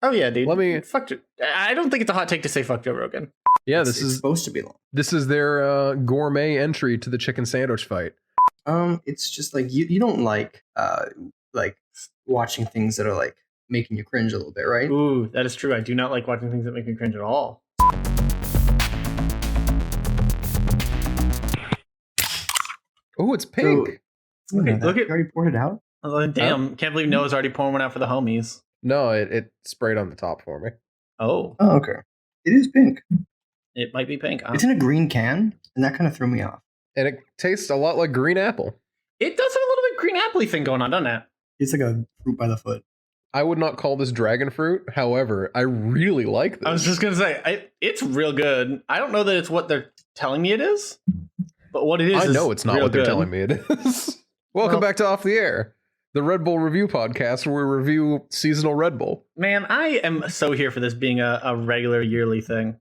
Oh yeah, dude. Let me. Fuck. I don't think it's a hot take to say fuck Joe Rogan. Yeah, It's supposed to be long. This is their gourmet entry to the chicken sandwich fight. It's just like you don't like watching things that are like making you cringe a little bit, right? Ooh, that is true. I do not like watching things that make me cringe at all. Oh, it's pink. Okay, look you at. already poured it out. Oh, damn! Can't believe Noah's already pouring one out for the homies. No, it sprayed on the top for me. Oh, Oh, okay. It is pink. it might be pink. It's in a green can, and that kind of threw me off. And it tastes a lot like green apple. It does have a little bit green apple thing going on, doesn't it? It's like a fruit by the foot. I would not call this dragon fruit. However, I really like this. I was just gonna say, it's real good. I don't know that it's what they're telling me it is, but what it is, I know it's not real what they're good. telling me it is. Welcome back to Off the Air, the Red Bull review podcast where we review seasonal Red Bull. Man, I am so here for this being a regular yearly thing.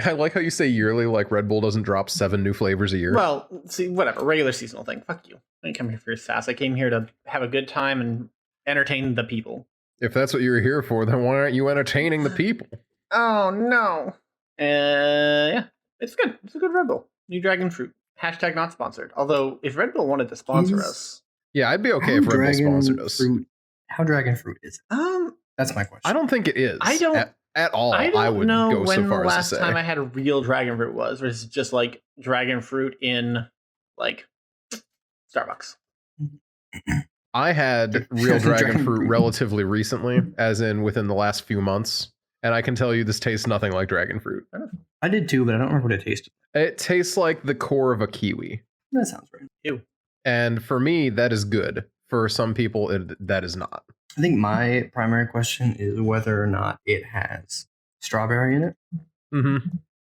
I like how you say yearly, like Red Bull doesn't drop 7 new flavors a year. Well, see, whatever, regular seasonal thing. Fuck you. I didn't come here for your sass. I came here to have a good time and entertain the people. If that's what you're here for, then why aren't you entertaining the people? Oh no. Yeah, it's good. It's a good Red Bull. New dragon fruit. Hashtag not sponsored. Although, if Red Bull wanted to sponsor us, Yeah, I'd be okay if Red Bull sponsored us. How dragon fruit is it? That's my question. I don't think it is. I don't at all. I don't would know go when so far the as last to say. time I had a real dragon fruit was versus just like dragon fruit in like Starbucks. I had real dragon fruit relatively recently, as in within the last few months, and I can tell you this tastes nothing like dragon fruit. I did too, but I don't remember what it tasted. It tastes like the core of a kiwi. That sounds right. Ew. And for me, that is good. For some people, that is not. I think my primary question is whether or not it has strawberry in it. Mm-hmm.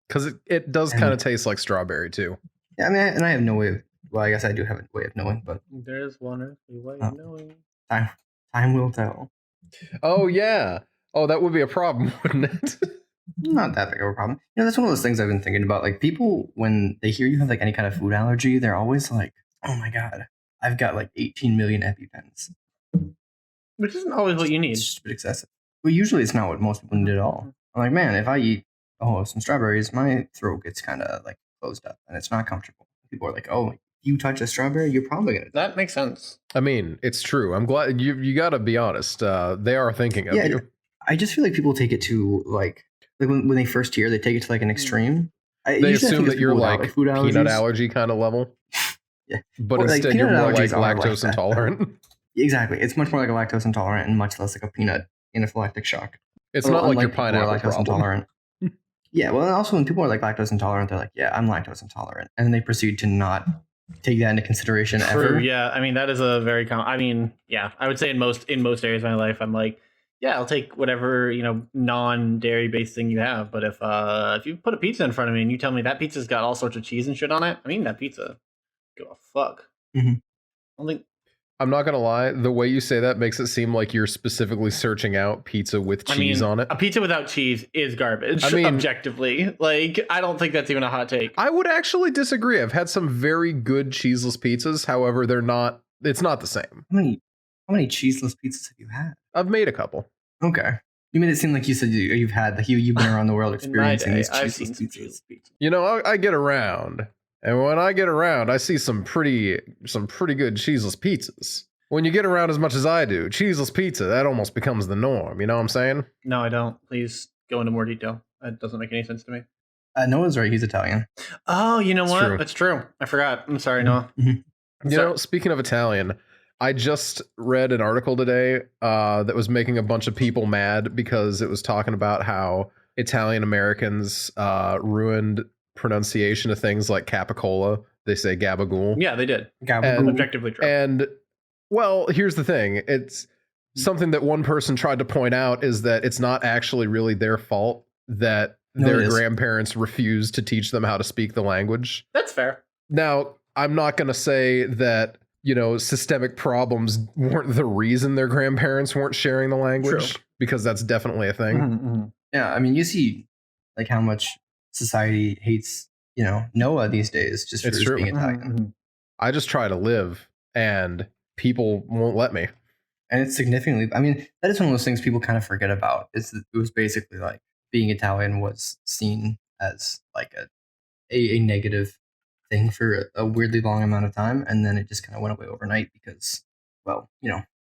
Because it does kind of taste like strawberry too. Yeah, I mean, and I have no way of. Well, I guess I do have a way of knowing, but There's one earthly way of knowing. time will tell. Oh yeah. Oh, that would be a problem, wouldn't it? Not that big of a problem. You know, that's one of those things I've been thinking about. Like, people, when they hear you have like any kind of food allergy, they're always like, "Oh my god, I've got like 18 million EpiPens." Which isn't always what you need. It's just a bit excessive. Well, usually it's not what most people need at all. I'm like, man, if I eat some strawberries, my throat gets kind of like closed up, and it's not comfortable. People are like, "Oh, if you touch a strawberry, you're probably gonna die." That makes sense. I mean, it's true. I'm glad you got to be honest. They are thinking of you. I just feel like people take it to like when they first hear, they take it to like an extreme. They assume that you're like food peanut allergy kind of level. Yeah, but or, instead like, you're more like allergies are lactose like intolerant. Exactly, it's much more like a lactose intolerant and much less like a peanut anaphylactic shock. It's not like your pineapple lactose problem. Intolerant. Yeah, well, and also when people are like lactose intolerant, they're like, "Yeah, I'm lactose intolerant," and then they proceed to not take that into consideration ever. Yeah, I mean that is a very common. I mean, yeah, I would say in most areas of my life, I'm like, yeah, I'll take whatever non-dairy based thing you have. But if you put a pizza in front of me and you tell me that pizza's got all sorts of cheese and shit on it, I mean that pizza, go a fuck. Mm-hmm. I don't think. I'm not gonna lie. The way you say that makes it seem like you're specifically searching out pizza with cheese on it. A pizza without cheese is garbage. I mean, objectively, like I don't think that's even a hot take. I would actually disagree. I've had some very good cheeseless pizzas. However, they're not. It's not the same. How many cheeseless pizzas have you had? I've made a couple. Okay, you made it seem like you said you've had you've been around the world experiencing these I've cheeseless seen some pizzas. cheeseless pizzas. You know, I get around, and when I get around, I see some pretty good cheeseless pizzas. When you get around as much as I do, cheeseless pizza, that almost becomes the norm. You know what I'm saying? No, I don't. Please go into more detail. That doesn't make any sense to me. Noah's right. He's Italian. Oh, you know what? True. That's true. I forgot. I'm sorry, Noah. Mm-hmm. You know, speaking of Italian, I just read an article today that was making a bunch of people mad because it was talking about how Italian Americans ruined pronunciation of things like capicola. They say gabagool. Yeah, they did. Gabagool. Objectively true. And well, here's the thing. It's something that one person tried to point out is that it's not actually really their fault that their grandparents refused to teach them how to speak the language. That's fair. Now, I'm not going to say that, systemic problems weren't the reason their grandparents weren't sharing the language, True. because that's definitely a thing. Mm-hmm. Yeah, I mean, you see like how much society hates, Noah these days just for It's just true. being Italian. Mm-hmm. I just try to live, and people won't let me. And it's significantly. I mean, that is one of those things people kind of forget about. Is that it was basically like being Italian was seen as like a negative thing for a weirdly long amount of time, and then it just kind of went away overnight because, well,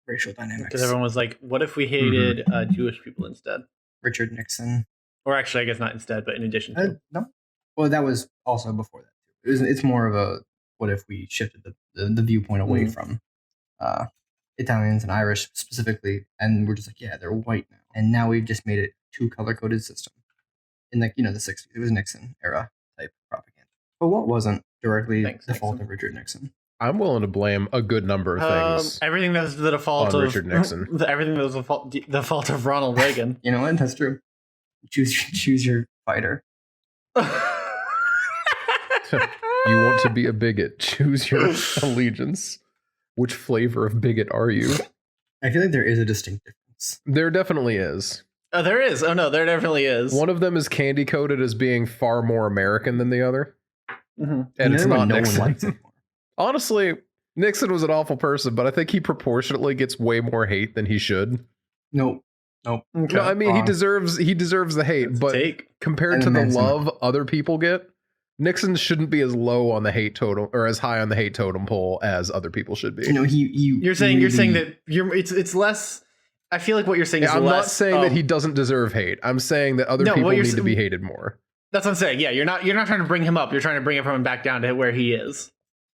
racial dynamics. Because everyone was like, what if we hated Jewish people instead? Richard Nixon. Or actually, I guess not instead, but in addition to. No. Well, that was also before that too. It's more of a what if we shifted the viewpoint away from Italians and Irish specifically, and we're just like, yeah, they're white now, and now we've just made it two color coded system. In the 60s, it was Nixon era type propaganda, but what wasn't directly the fault of Richard Nixon? I'm willing to blame a good number of things. Everything that's the default of Richard Nixon. Everything that was the fault of Ronald Reagan. You know what? That's true. Choose your fighter. You want to be a bigot? Choose your allegiance. Which flavor of bigot are you? I feel like there is a distinct difference. There definitely is. Oh, there is. Oh no, there definitely is. One of them is candy coated as being far more American than the other, and it's not Nixon. One likes it more. Honestly, Nixon was an awful person, but I think he proportionately gets way more hate than he should. Nope. Okay. No, I mean he deserves the hate, but compared to the love other people get, Nixon shouldn't be as low on the hate totem or as high on the hate totem pole as other people should be. You're saying that it's less. I feel like what you're saying is I'm less. not saying that he doesn't deserve hate. I'm saying that other people need to be hated more. That's what I'm saying. Yeah, you're not trying to bring him up. You're trying to bring it from him back down to where he is.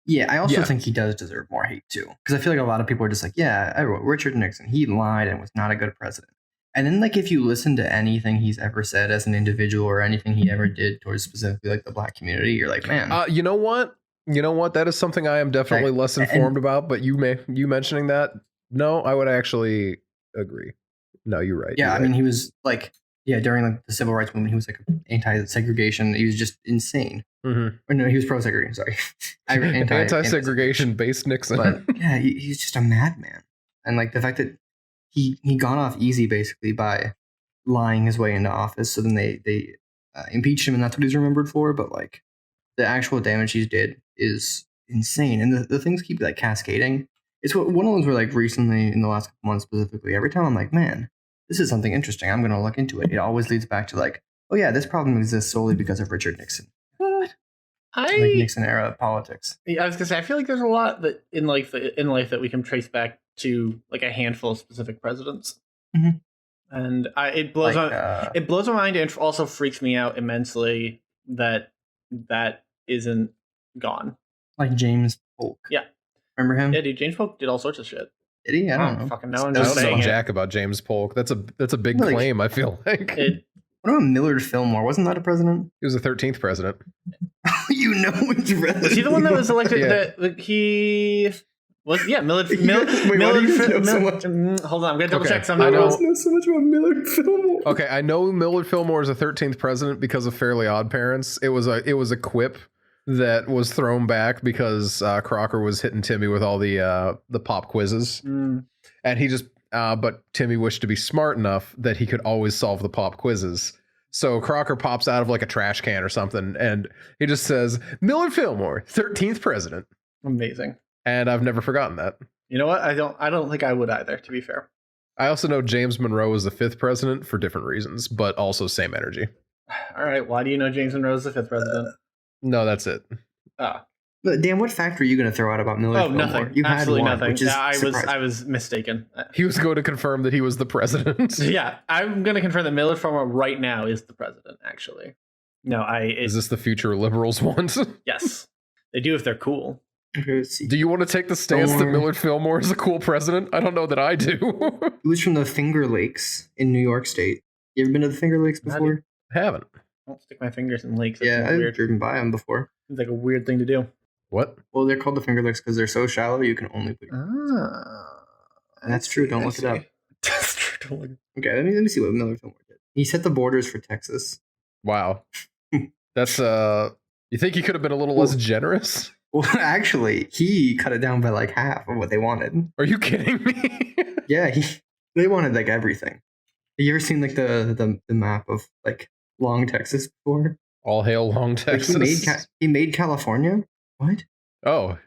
Yeah, I also think he does deserve more hate too, because I feel like a lot of people are just like, yeah, I wrote Richard Nixon. He lied and was not a good president. And then, like, if you listen to anything he's ever said as an individual or anything he ever did towards specifically like the black community, you're like, man. You know what? That is something I am definitely less informed about. But you mentioning that, no, I would actually agree. No, you're right. Yeah, I mean, he was like, during like the civil rights movement, he was like anti-segregation. He was just insane. Mm-hmm. Or no, he was pro-segregation. Sorry, anti-segregation based Nixon. But yeah, he's just a madman, and like the fact that he got off easy basically by lying his way into office. So then they impeached him, and that's what he's remembered for. But like the actual damage he did is insane, and the things keep like cascading. It's one of those where like recently in the last couple months specifically, every time I'm like, man, this is something interesting. I'm going to look into it. It always leads back to like, oh yeah, this problem exists solely because of Richard Nixon. What? Like Nixon era politics. I was gonna say, I feel like there's a lot that in life that we can trace back to like a handful of specific presidents, and it blows my mind, and also freaks me out immensely that isn't gone. Like James Polk. Yeah, remember him? Yeah, dude. James Polk did all sorts of shit. Did he? I don't know. Fucking know. I'm just saying jack about James Polk. That's a big claim. I feel like. What about Millard Fillmore? Wasn't that a president? He was the 13th president. You know which president. Was he the one that was elected? He was. Yeah, Millard. Millard. Hold on, I'm gonna double check something. I know so much about Millard Fillmore. Okay, I know Millard Fillmore is the 13th president because of Fairly Odd Parents. It was a quip that was thrown back because Crocker was hitting Timmy with all the pop quizzes, and he just. But Timmy wished to be smart enough that he could always solve the pop quizzes. So Crocker pops out of like a trash can or something, and he just says, Millard Fillmore, 13th president. Amazing. And I've never forgotten that. You know what? I don't think I would either, to be fair. I also know James Monroe was the 5th president for different reasons, but also same energy. All right. Why do you know James Monroe is the 5th president? No, that's it. But Dan, what fact were you going to throw out about Millard Fillmore? Nothing. You absolutely had one, nothing. I was mistaken. He was going to confirm that he was the president. Yeah, I'm going to confirm that Millard Fillmore right now is the president. Actually, no, is this the future liberals want? Yes, they do if they're cool. Do you want to take the stance that Millard Fillmore is a cool president? I don't know that I do. He was from the Finger Lakes in New York State. You ever been to the Finger Lakes before? I haven't. I don't stick my fingers in lakes. I've driven by them before. It's like a weird thing to do. What? Well, they're called the Finger Lakes because they're so shallow you can only put your And that's true. Don't look it up. That's true. Okay, let me see what Millard Fillmore did. He set the borders for Texas. Wow. That's you think he could have been a little less generous? Well, actually, he cut it down by like half of what they wanted. Are you kidding me? Yeah, they wanted like everything. Have you ever seen like the map of like Long Texas before? All hail Long Texas. Like he made California. What? Oh,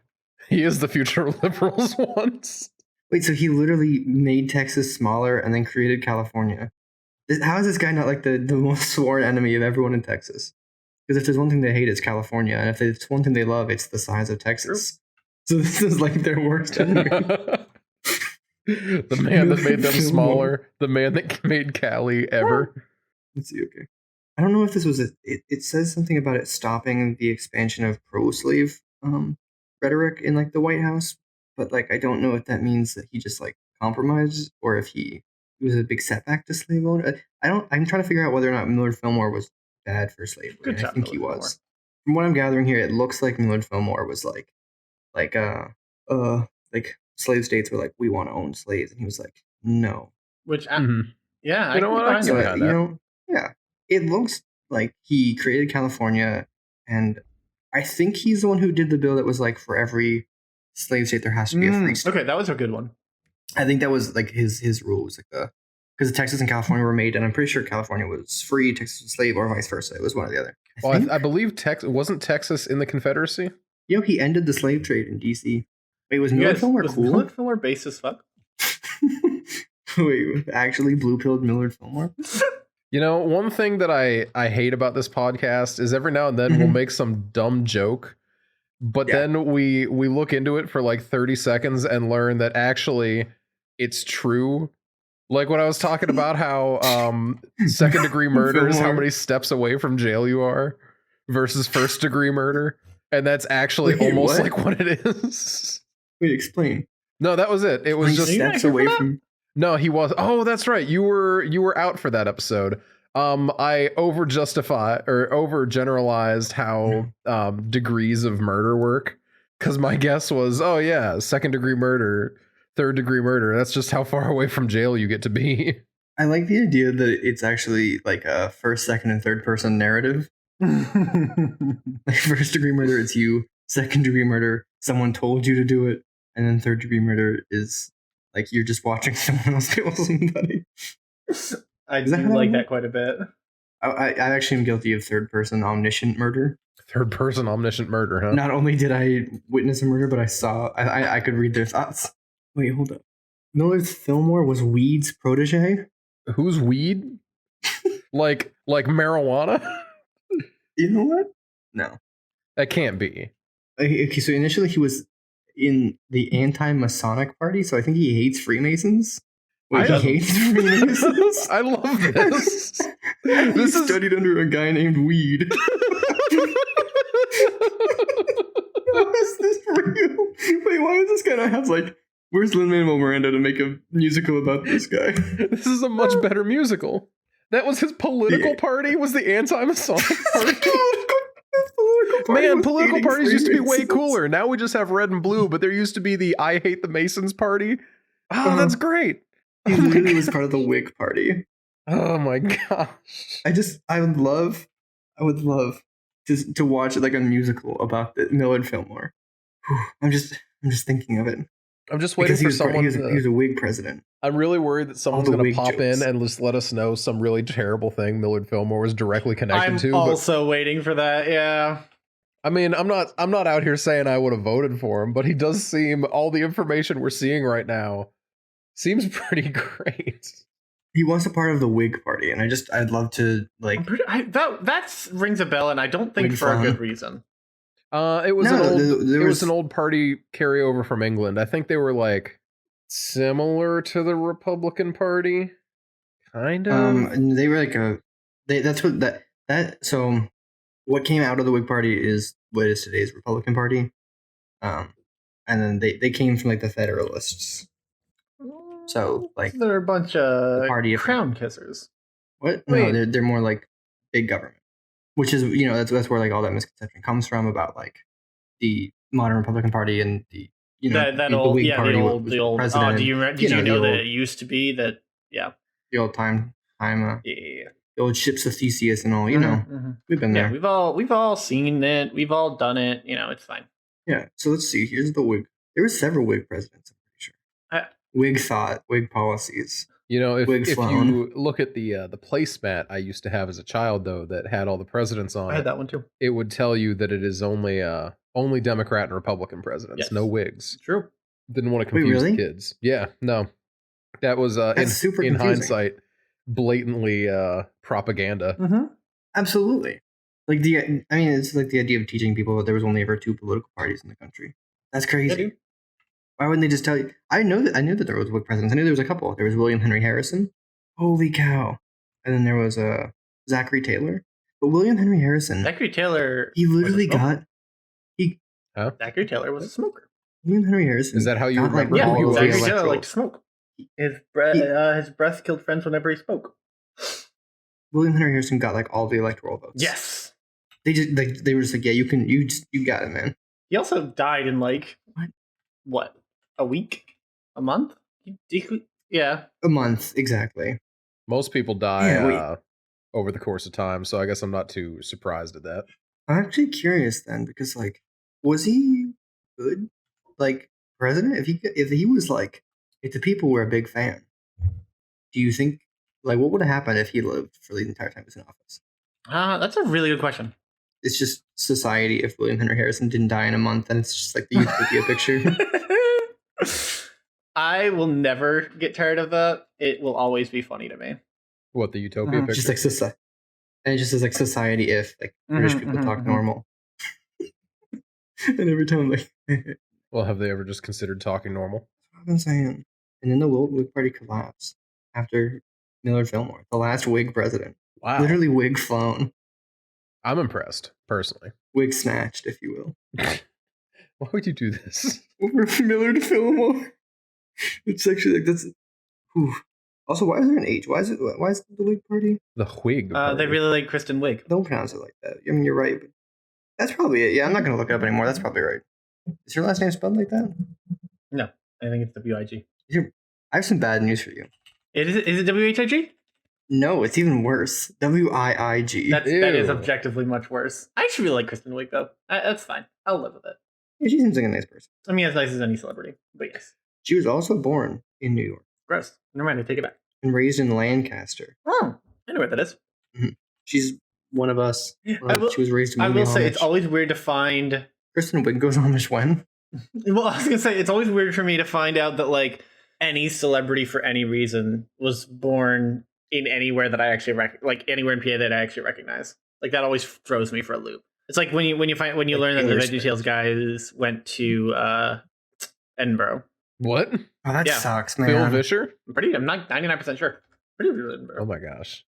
he is the future liberals once. Wait, so he literally made Texas smaller and then created California. How is this guy not like the most sworn enemy of everyone in Texas? Because if there's one thing they hate, it's California, and if there's one thing they love, it's the size of Texas. So this is like their worst enemy. The man that made them smaller, the man that made Cali ever. Let's see. Okay, I don't know if this was it says something about it stopping the expansion of pro-slave rhetoric in like the White House, but like I don't know if that means that he just like compromised or if it was a big setback to slave owner. I'm trying to figure out whether or not Millard Fillmore was bad for slavery. Good job, I think he Millard was. Fillmore. From what I'm gathering here, it looks like Millard Fillmore was like slave states were like, we want to own slaves, and he was like, no. Which Mhm. yeah, You know what? I can But, behind you that. know, yeah, it looks like he created California, and I think he's the one who did the bill that was like for every slave state there has to be a free state. Okay, that was a good one. I think that was like his rule was like because Texas and California were made, and I'm pretty sure California was free, Texas was slave, or vice versa. It was one or the other. Well, I believe wasn't Texas in the Confederacy? You know, he ended the slave trade in DC. Wait, was You Millard guys, Fillmore was cool? Millard Fillmore base as fuck? Wait, actually blue-pilled Millard Fillmore? You know, one thing that I hate about this podcast is every now and then we'll make some dumb joke, but then we look into it for like 30 seconds and learn that actually it's true. Like when I was talking about how second degree murder is how many steps away from jail you are versus first degree murder, and that's actually Wait, almost what? like what it is. Wait, explain. No, that was it. It was just steps away from. No, he was. Oh, that's right. You were out for that episode. I overgeneralized how degrees of murder work, because my guess was, oh yeah, second degree murder, third degree murder. That's just how far away from jail you get to be. I like the idea that it's actually like a first, second, and third person narrative. Like first degree murder, it's you. Second degree murder, someone told you to do it, and then third degree murder is like you're just watching someone else kill somebody. I do like that quite a bit. I actually am guilty of third person omniscient murder. Third person omniscient murder, huh? Not only did I witness a murder, but I could read their thoughts. Wait, hold up. Millard Fillmore was Weed's protege? Who's Weed? like marijuana? You know what? No. That can't be. Okay, so initially he was in the anti-Masonic party, so I think he hates Freemasons. Wait, he hates Freemasons? I love this. He studied under a guy named Weed. How is this real? Wait, why does this guy not have like... Where's Lin-Manuel Miranda to make a musical about this guy? This is a much better musical. That was his political party, was the anti-Masonic party. Man, political parties used to be way cooler. Now we just have red and blue, but there used to be the I Hate the Masons party. Oh, that's great. He literally was part of the Whig party. Oh my gosh. I would love to watch like a musical about the Millard Fillmore. I'm just thinking of it. I'm just waiting for someone. He was a Whig president. I'm really worried that someone's going to pop in and just let us know some really terrible thing Millard Fillmore was directly connected to. I'm also waiting for that. Yeah. I mean, I'm not out here saying I would have voted for him, but he does seem, all the information we're seeing right now seems pretty great. He was a part of the Whig party, and I'd love to like. That rings a bell, and I don't think for a good reason. It was an old party carryover from England. I think they were like similar to the Republican Party, kind of. They were like so what came out of the Whig Party is what is today's Republican Party, and then they came from like the Federalists. So like they're a bunch of party of crown kissers. What? No, they're more like big government, which is that's where like all that misconception comes from about like the modern Republican Party and the the old president. Did you know that it used to be that? Yeah, the old time the old ships of Theseus and all. We've been there. Yeah, we've all seen it. We've all done it. It's fine. Yeah. So let's see. Here's the Whig. There were several Whig presidents. I'm pretty sure. Whig thought, Whig policies. If you look at the placemat I used to have as a child, though, that had all the presidents on I had that one too. It would tell you that it is only Democrat and Republican presidents, no Whigs. True. Didn't want to Wait, confuse really? the kids. Yeah, no. That was That's super in confusing. hindsight, blatantly propaganda. Mm-hmm. Absolutely. Like it's like the idea of teaching people that there was only ever 2 political parties in the country. That's crazy. dude. Why wouldn't they just tell you? I knew that there was Whig presidents. I knew there was a couple. There was William Henry Harrison. Holy cow! And then there was Zachary Taylor. But William Henry Harrison, Zachary Taylor. he literally was a smoker. got he. Huh? Zachary Taylor was a smoker. William Henry Harrison. Is that how you got, remember Yeah, who he all was? the Zachary Taylor electoral- liked to smoke. His breath killed friends whenever he spoke. William Henry Harrison got like all the electoral votes. Yes. They just they were just like, yeah, you got it, man. He also died in like what? A week? A month? Yeah. A month exactly. Most people die Yeah, over the course of time, so I guess I'm not too surprised at that. I'm actually curious then because like, was he good, like president? If he was like, if the people were a big fan, do you think like what would have happened if he lived for the entire time he was in office? That's a really good question. It's just society. If William Henry Harrison didn't die in a month, then it's just like the utopia picture. I will never get tired of that. It will always be funny to me. What, the utopia picture? Just like society, and it just says like society if like British people talk normal. And every time like, Well, have they ever just considered talking normal? that's what I've been saying. And then the Whig Party collapsed after Millard Fillmore, the last Whig president. Wow. Literally wig flown, I'm impressed, personally. wig snatched, if you will. Why would you do this? Over Millard Fillmore. It's actually like that's. Whew. Also, why is there an H? Why is the Whig Party? The Whig. They Party. really like Kristen Wiig. Don't pronounce it like that. I mean, you're right, but that's probably it. Yeah, I'm not gonna look it up anymore. That's probably right. Is your last name spelled like that? No, I think it's WIG. I have some bad news for you. Is it WHIG? No, it's even worse. WIIG. That is Ew. objectively much worse. I actually really like Kristen Wiig though. That's fine. I'll live with it. Yeah, she seems like a nice person. I mean, as nice as any celebrity, but yes. She was also born in New York Gross. Never mind. I take it back. and raised in Lancaster. Oh, I know where that is. She's one of us. She was raised in I will say Amish. it's always weird to find. Kristen Wiig goes Amish when? Well, I was gonna say it's always weird for me to find out that like any celebrity for any reason was born in anywhere that I actually like anywhere in PA that I actually recognize. Like that always throws me for a loop. It's like when you learn that the VeggieTales guys went to Edinburgh. What? Oh, that Yeah. sucks, man. Phil Vischer? I'm not 99% sure. Pretty sure Edinburgh. Oh my gosh.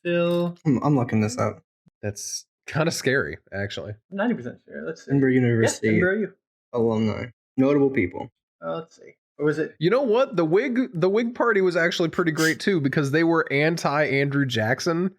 Phil, I'm looking this up. That's kind of scary, actually. I'm 90% sure. Let's see. Edinburgh Yeah, University Edinburgh U. alumni. Notable people. Let's see. Or was it? You know what? The Whig Party was actually pretty great too because they were anti Andrew Jackson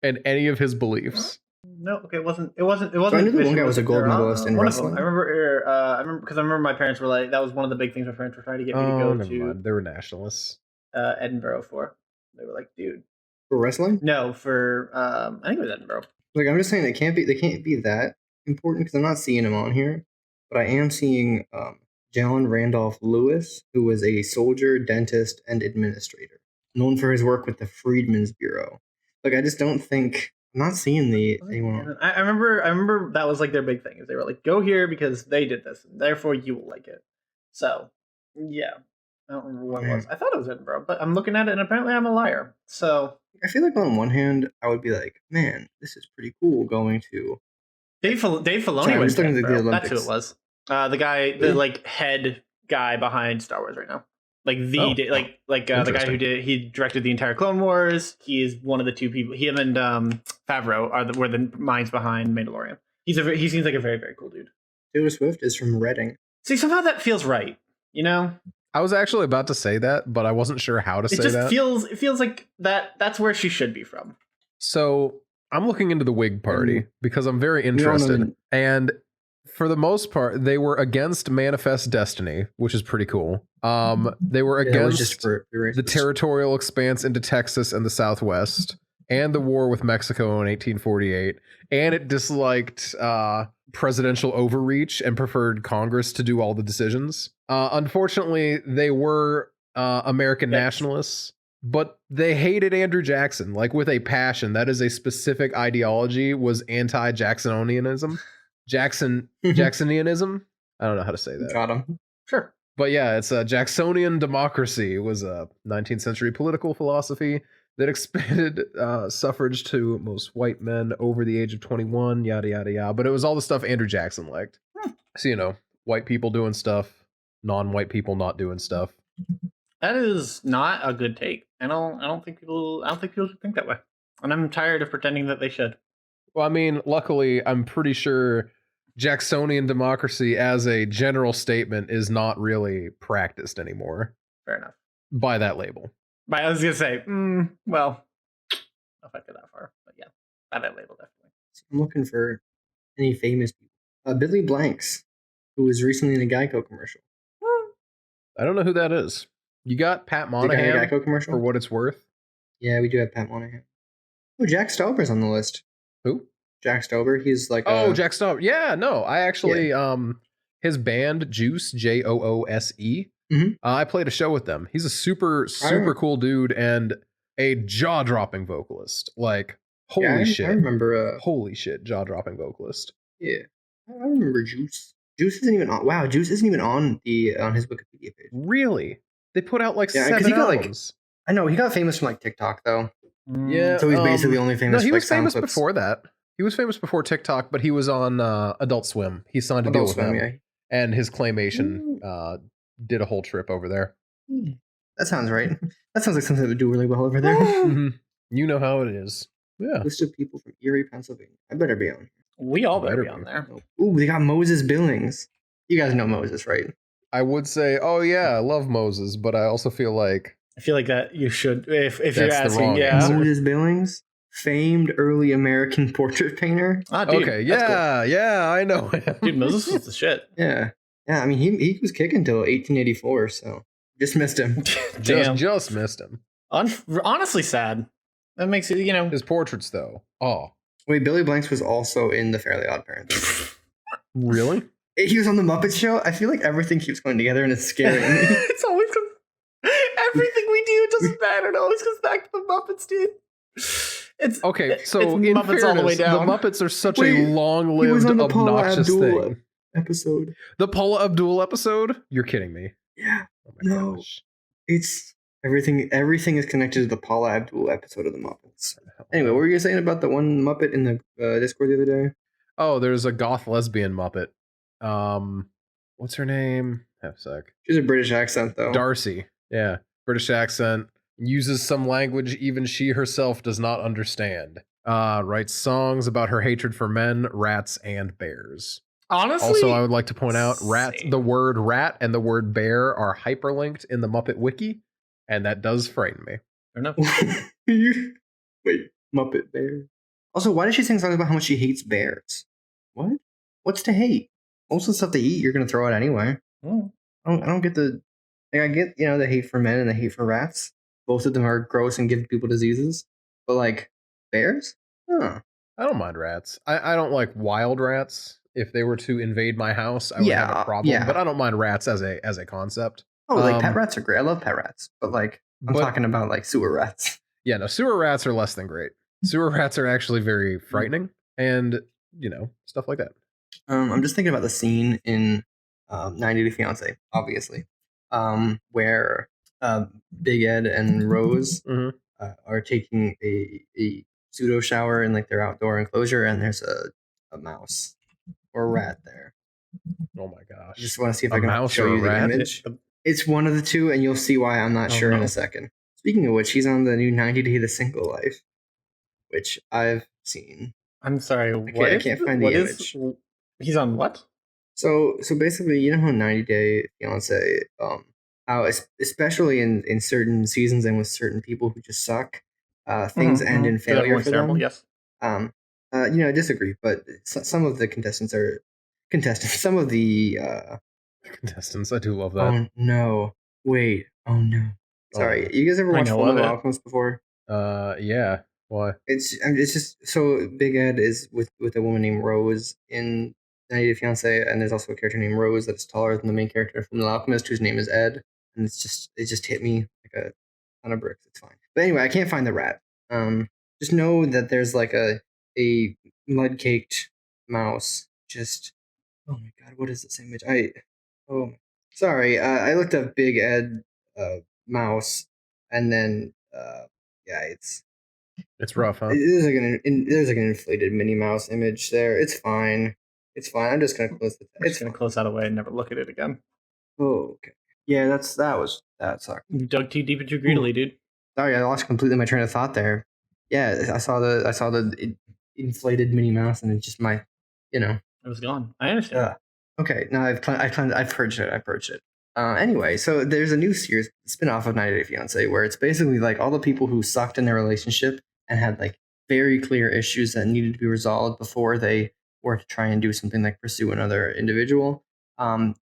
and any of his beliefs. No, okay, it wasn't. It wasn't. It wasn't. I knew the one guy was a gold They're, medalist in one of them. wrestling. I remember because I remember my parents were like, that was one of the big things my parents were trying to get me to Oh, go never to mind. They were nationalists. Edinburgh for. They were like, dude, For wrestling? no, for I think it was Edinburgh. Like I'm just saying they can't be that important because I'm not seeing him on here. But I am seeing John Randolph Lewis, who was a soldier, dentist, and administrator, known for his work with the Freedmen's Bureau. Like I just don't think I'm not seeing anyone. I remember that was like their big thing is they were like, go here because they did this, and therefore you will like it. So yeah, I don't remember what it was. I thought it was Edinburgh, but I'm looking at it and apparently I'm a liar. So I feel like on one hand, I would be like, man, this is pretty cool going to. Dave Filoni Sorry, I'm went just to looking at the Edinburgh. That's who Olympics. it was. The guy, the like head guy behind Star Wars right now. Like the Oh. the guy who Interesting. he directed the entire Clone Wars. He is one of the two people. Him and Favreau were the minds behind Mandalorian. He seems like a very, very cool dude. Taylor Swift is from Reading. See, somehow that feels right. You know, I was actually about to say that, but I wasn't sure how to it say just that. feels like that's where she should be from. So I'm looking into the Whig Party because I'm very We all know interested. the- And for the most part, they were against Manifest Destiny, which is pretty cool. They were Yeah, it was against just for the territorial expanse into Texas and the Southwest, and the war with Mexico in 1848. And it disliked presidential overreach and preferred Congress to do all the decisions. Unfortunately, they were American Yes. nationalists, but they hated Andrew Jackson, like with a passion. That is a specific ideology, was anti-Jacksonianism. Jacksonianism? I don't know how to say that. Got him. Sure. But yeah, it's a Jacksonian democracy. It was a 19th century political philosophy that expanded suffrage to most white men over the age of 21, yada, yada, yada. But it was all the stuff Andrew Jackson liked. So, you know, white people doing stuff, non-white people not doing stuff. That is not a good take. I don't think people should think that way. And I'm tired of pretending that they should. Well, I mean, luckily, I'm pretty sure Jacksonian democracy as a general statement is not really practiced anymore Fair enough. by that label. But I was gonna say, well, if I go that far, but yeah, by that label definitely. I'm looking for any famous people. Billy Blanks, who was recently in a Geico commercial. I don't know who that is. You got Pat The guy in a Monahan Geico commercial? for what it's worth. Yeah, we do have Pat Monahan. Oh, Jack Stauber's on the list. Who? Jack Stauber. He's like Jack Stauber. Yeah, no, I actually his band Juice, Joose. Mhm. I played a show with them. He's a super cool dude and a jaw-dropping vocalist. Like holy shit. I remember holy shit, jaw-dropping vocalist. Yeah. I remember Juice. Juice isn't even on. Wow, Juice isn't even on his Wikipedia page. Really? They put out like 'cause 7 albums. I know he got famous from like TikTok though. Yeah. So he's basically only famous. No, he for, was like, famous sound clips. before that. He was famous before TikTok, but he was on Adult Swim. He signed a deal with them, yeah. and his Claymation did a whole trip over there. That sounds right. That sounds like something that would do really well over there. You know how it is. Yeah. List of people from Erie, Pennsylvania. I better be on here. We all better be on there. Ooh, they got Moses Billings. You guys know Moses, right? I would say, oh yeah, I love Moses, but I also feel like that you should, if you're That's the asking, wrong yeah. answer. Moses Billings, famed early American portrait painter. Ah, dude, okay, that's yeah, I know him. cool. Dude, Moses was the shit. Yeah. I mean, he was kicking till 1884, so just missed him. Damn. just missed him. Honestly sad. That makes it, His portraits, though. Oh, Wait, Billy Blanks was also in The Fairly Odd Parents. really? He was on the Muppet Show. I feel like everything keeps going together and it's scaring me. It's always everything we do doesn't matter. It always comes back to the Muppets, dude. It's Okay, so it's in Muppets fairness, all the way down. the Muppets are such Wait, a he was long-lived, on the Paula obnoxious Abdul thing. episode. The Paula Abdul episode? You're kidding me. Yeah. Oh my No. gosh. It's everything is connected to the Paula Abdul episode of the Muppets. Anyway, what were you saying about the one Muppet in the Discord the other day? Oh, there's a goth lesbian Muppet. What's her name? Have a sec. She's a British accent though. Darcy. Yeah. British accent. Uses some language even she herself does not understand. Writes songs about her hatred for men, rats, and bears. honestly. Also, I would like to point out Same. the word rat and the word bear are hyperlinked in the Muppet Wiki, and that does frighten me. Fair enough. Wait, Muppet Bear. Also, why does she sing songs about how much she hates bears? What? What's to hate? Most of the stuff they eat, you're gonna throw out anyway. Mm. I don't get the. Like, I get the hate for men and the hate for rats. Both of them are gross and give people diseases. But like bears, huh? I don't mind rats. I don't like wild rats. If they were to invade my house, I would have a problem. yeah. But I don't mind rats as a concept. Oh, like pet rats are great. I love pet rats, but like I'm talking about like sewer rats. Yeah, no, sewer rats are less than great. Sewer rats are actually very frightening, and stuff like that. I'm just thinking about the scene in 90 Day Fiance, obviously, where Big Ed and Rose are taking a pseudo shower in like their outdoor enclosure, and there's a mouse or a rat there. Oh my I gosh! just want to see if A I can mouse show or a you the rat? image. It's one of the two, and you'll see why I'm not sure in no. a second. Speaking of which, he's on the new 90 Day The Single Life, which I've seen. I'm sorry. I can't find the image. He's on what? So basically, you know how 90 Day Fiance, how especially in certain seasons and with certain people who just suck, things end in failure Everyone's for terrible. them. Yes. I disagree, but some of the contestants are contestants. Some of the Contestants, I do love that. oh no, wait, oh no, sorry. You guys ever I watched know Full of Metal it. Alchemist before? Yeah. Why? It's just so Big Ed is with a woman named Rose in 90 Day Fiance, and there's also a character named Rose that's taller than the main character from The Alchemist, whose name is Ed, and it just hit me like a ton of bricks. It's fine, but anyway, I can't find the rat. Just know that there's like a mud caked mouse. Just oh my god, what is this image? Sorry, I looked up Big Ed mouse, and then yeah, It's rough, huh? there's like an inflated Minnie Mouse image there. It's fine. It's fine. I'm just gonna close the. I'm It's just gonna fine. close that away and never look at it again. Oh, okay. Yeah, that sucked. You dug too deep and too greedily, dude. Sorry, I lost completely my train of thought there. Yeah, I saw the inflated Minnie Mouse, and it's just my, It was gone. I understand. Okay, now I've purged it. I purged it. Anyway, so there's a new series spin-off of 90 Day Fiance where it's basically like all the people who sucked in their relationship and had like very clear issues that needed to be resolved before they were to try and do something like pursue another individual.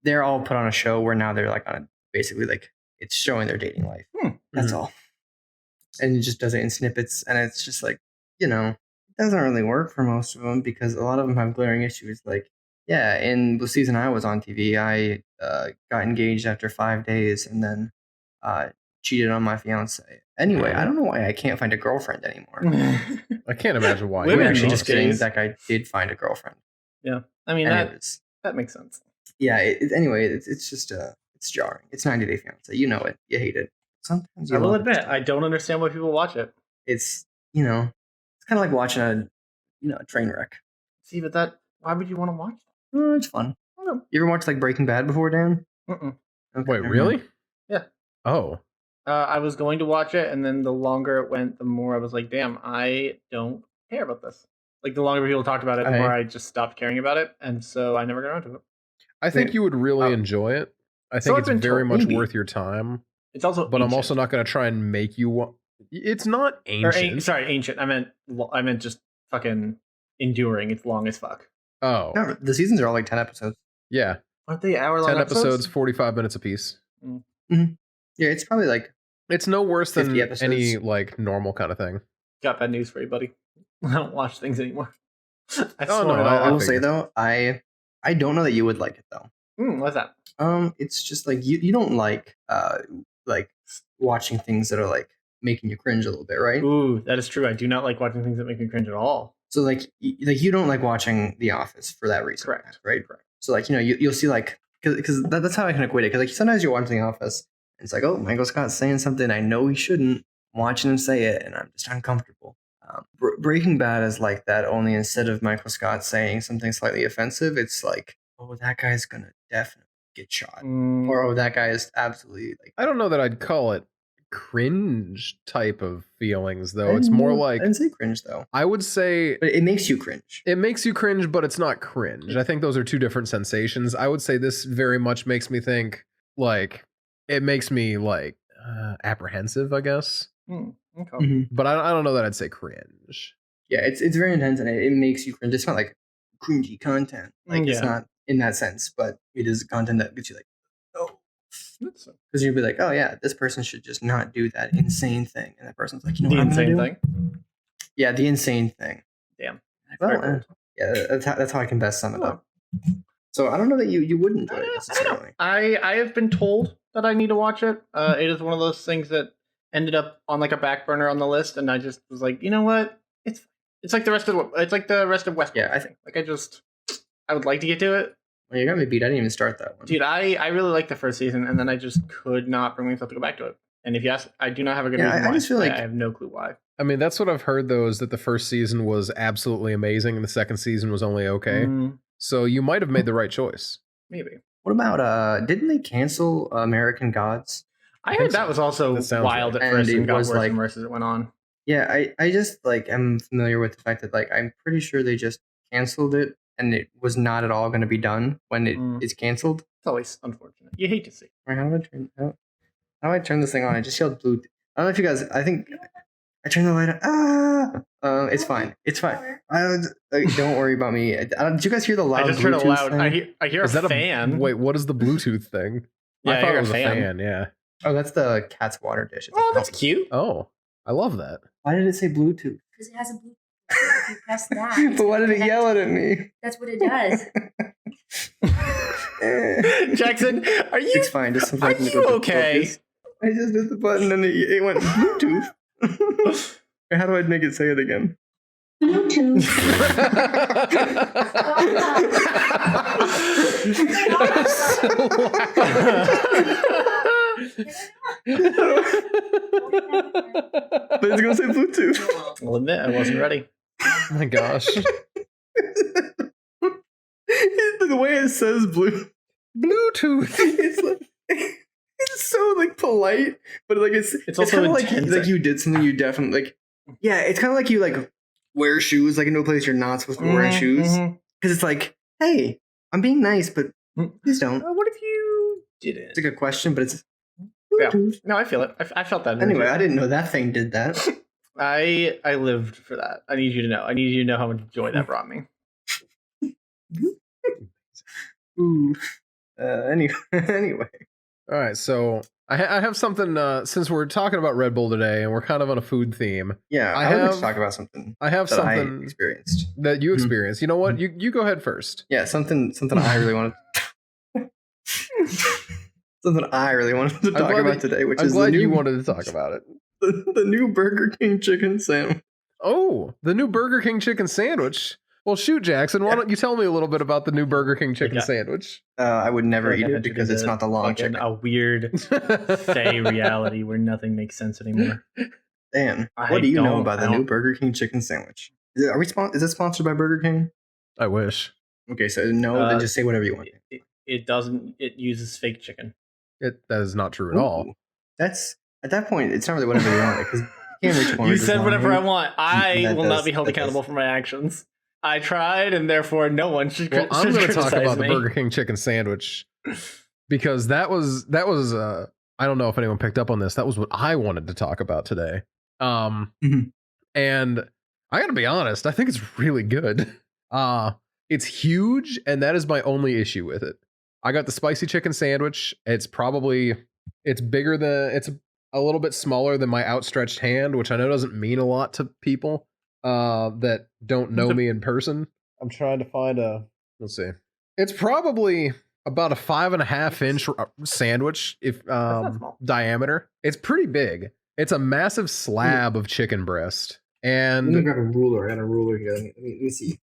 They're all put on a show where now they're like on basically like it's showing their dating life. That's all. And it just does it in snippets, and it's just like, it doesn't really work for most of them because a lot of them have glaring issues. Like, yeah, in the season I was on TV, I got engaged after 5 days and then cheated on my fiance. Anyway, I don't know why I can't find a girlfriend anymore. I can't imagine why. Women I'm actually most just kidding. days. That guy did find a girlfriend. Yeah, I mean And that makes sense. yeah. Anyway, it's just it's jarring. It's 90 Day Fiance. You know it. You hate it. Sometimes you I will love it. admit, I don't understand why people watch it. It's it's kind of like watching a train wreck. See, but why would you want to watch that? It's fun. You ever watch like Breaking Bad before, Dan? Mm-mm. Okay, Wait, never really? mind. Yeah. Oh. I was going to watch it, and then the longer it went, the more I was like, damn, I don't care about this. Like, the longer people talked about it, the more I just stopped caring about it, and so I never got around to it. I think you would really enjoy it. I think it's very much worth your time. It's also But I'm also not going to try and make you want. It's not ancient. Sorry, ancient. I meant just fucking enduring. It's long as fuck. Oh. No, the seasons are all like 10 episodes. Yeah. Aren't they hour-long 10 episodes, 45 minutes apiece. Mm-hmm. Yeah, it's probably like it's no worse than episodes. any like normal kind of thing. Got bad news for you, buddy. I don't watch things anymore. I will say though, I don't know that you would like it though. What's that? It's just like you don't like watching things that are like making you cringe a little bit, right? Ooh, that is true. I do not like watching things that make me cringe at all. So like you don't like watching The Office for that reason, correct? Right. So like you'll see like because that's how I can equate it. Because like sometimes you're watching The Office, and it's like, oh, Michael Scott's saying something I know he shouldn't. I'm watching him say it, and I'm just uncomfortable. Breaking Bad is like that. Only instead of Michael Scott saying something slightly offensive, it's like, oh, that guy's gonna definitely get shot, or oh, that guy is absolutely like. I don't know that I'd call it cringe type of feelings though. It's more like I didn't say cringe though. I would say but it makes you cringe. It makes you cringe, but it's not cringe. I think those are two different sensations. I would say this very much makes me think like it makes me like apprehensive, I guess. Okay. Mm-hmm. But I don't know that I'd say cringe. Yeah, it's very intense and it makes you cringe. It's not like cringy content. Like it's not in that sense, but it is content that gets you like, oh. Because you'd be like, oh yeah, this person should just not do that insane thing, and that person's like, you know, the what insane thing. Yeah, the insane thing. Damn. Well, yeah, that's how I can best sum it up. So I don't know that you would enjoy it necessarily. I have been told that I need to watch it. It is one of those things that ended up on like a back burner on the list, and I just was like, you know what? It's like the rest of Westworld. Yeah, I think I would like to get to it. Well, you got me beat. I didn't even start that one. Dude, I really liked the first season, and then I just could not bring myself to go back to it. And if you ask, I do not have a good reason why. I just feel like I have no clue why. I mean, that's what I've heard, though, is that the first season was absolutely amazing, and the second season was only okay. So you might have made the right choice. Maybe. What about, didn't they cancel American Gods? I heard that was also wild at first and got worse and worse as it went on. Yeah, I just like am familiar with the fact that like I'm pretty sure they just canceled it and it was not at all going to be done when it is canceled. It's always unfortunate. You hate to see. Right, how do I turn this thing on? I just yelled blue. I don't know if you guys. I think I turned the light on. It's fine. It's fine. Don't worry about me. Did you guys hear the loud? I just heard a loud. I hear a fan. Wait, what is the Bluetooth thing? Yeah, I thought it was a fan. Yeah. Oh, that's the cat's water dish. Oh, that's cute. Oh, I love that. Why did it say Bluetooth? Because it has a Bluetooth. If you press that. But why did it yell at me? That's what it does. Jackson, are you? It's fine. Just are you okay? I just hit the button and it went Bluetooth. How do I make it say it again? Bluetooth. But it's gonna say Bluetooth. I'll admit I wasn't ready. Oh my gosh. The way it says Bluetooth, it's like it's so like polite, but like it's also kind of like intense. you did something you definitely like. Yeah, it's kind of like you like wear shoes like into a place you're not supposed to be wearing shoes because it's like, hey, I'm being nice, but please don't. What if you didn't? It's a good question, but it's Yeah. No, I feel it. I felt that. anyway. I didn't know that thing did that. I lived for that. I need you to know. I need you to know how much joy that brought me. Ooh. Anyway. All right, so I have something. Since we're talking about Red Bull today, and we're kind of on a food theme. Yeah, I I would like have- to talk about something I have that I something experienced. that you Mhm. experienced. You know what? You go ahead first. Yeah, something I really wanted. Something I really wanted to talk glad about that- today, which I'm is the glad new you wanted to talk about it. the new Burger King chicken sandwich. Oh, the new Burger King chicken sandwich. Well, shoot, Jackson. Why don't you tell me a little bit about the new Burger King chicken Okay. sandwich? I would never Like eat I it entered because it's into not the long fucking chicken. A weird fey reality where nothing makes sense anymore. Dan, I what do you know don't- about the I new don't- Burger King chicken sandwich? Is it sponsored by Burger King? I wish Okay, so no, then just say whatever you want. It doesn't. It uses fake chicken. that is not true at all. Ooh. That's at that point, it's not really whatever you want because you can't reach one. You said whatever I want. I That will not does- be held that does. accountable for my actions. I tried, and therefore no one should. Well, I'm should going to talk criticize about the me. Burger King chicken sandwich because that was I don't know if anyone picked up on this. That was what I wanted to talk about today. Mhm. And I got to be honest, I think it's really good. It's huge, and that is my only issue with it. I got the spicy chicken sandwich. It's bigger than it's a little bit smaller than my outstretched hand, which I know doesn't mean a lot to people that don't know me in person. I'm trying to find let's see. It's probably about a 5.5-inch sandwich if not small. diameter. It's pretty big. It's a massive slab of chicken breast. And grab a ruler. I got a ruler here. Let me see.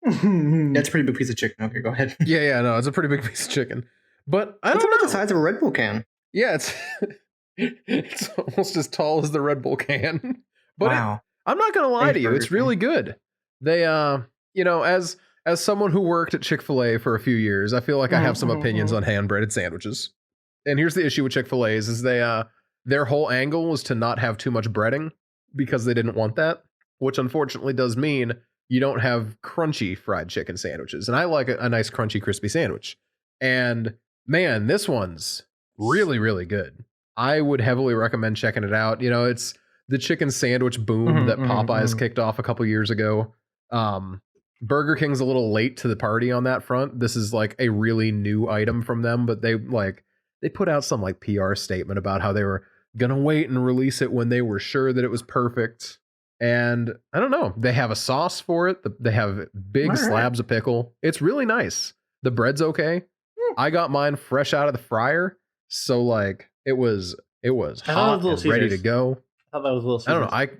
That's a pretty big piece of chicken. Okay, go ahead. yeah, no, it's a pretty big piece of chicken. But I It's don't about know. the size of a Red Bull can. Yeah, it's almost as tall as the Red Bull can. But Wow. I'm not gonna lie Thanks, to you, Burger it's really good. They as someone who worked at Chick-fil-A for a few years, I feel like I have some opinions on hand-breaded sandwiches. And here's the issue with Chick-fil-A is they their whole angle was to not have too much breading because they didn't want that, which unfortunately does mean you don't have crunchy fried chicken sandwiches. And I like a nice crunchy crispy sandwich. And man, this one's really, really good. I would heavily recommend checking it out. You know, it's the chicken sandwich boom that Popeyes kicked off a couple years ago. Burger King's a little late to the party on that front. This is like a really new item from them, but they put out some like PR statement about how they were gonna wait and release it when they were sure that it was perfect. And I don't know, they have a sauce for it. They have big All right. slabs of pickle. It's really nice. The bread's okay. I got mine fresh out of the fryer, so like it was I thought it was hot Little and ready to Caesars. go. I thought that was Little I don't Caesars.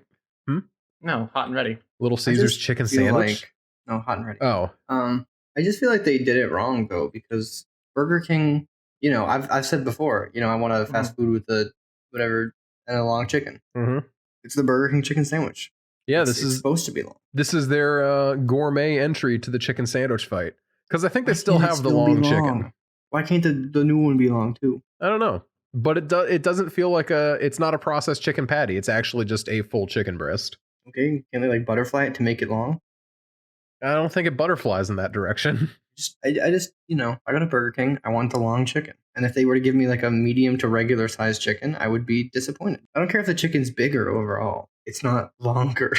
know. No, hot and ready. Little Caesar's just chicken feel sandwich. like- no, hot and ready. Oh, I just feel like they did it wrong though because Burger King. You know, I've said before. You know, I want a fast food with the whatever and a long chicken. mhm. It's the Burger King chicken sandwich. Yeah, It's this is supposed to be long. their gourmet entry to the chicken sandwich fight because I think they still Why can't have it the still be long chicken. long? Why can't the new one be long too? I don't know, but it doesn't feel like it's not a processed chicken patty. It's actually just a full chicken breast. Okay, can they like butterfly it to make it long? I don't think it butterflies in that direction. I just you know I got a Burger King. I want the long chicken, and if they were to give me like a medium to regular sized chicken, I would be disappointed. I don't care if the chicken's bigger overall. It's not longer.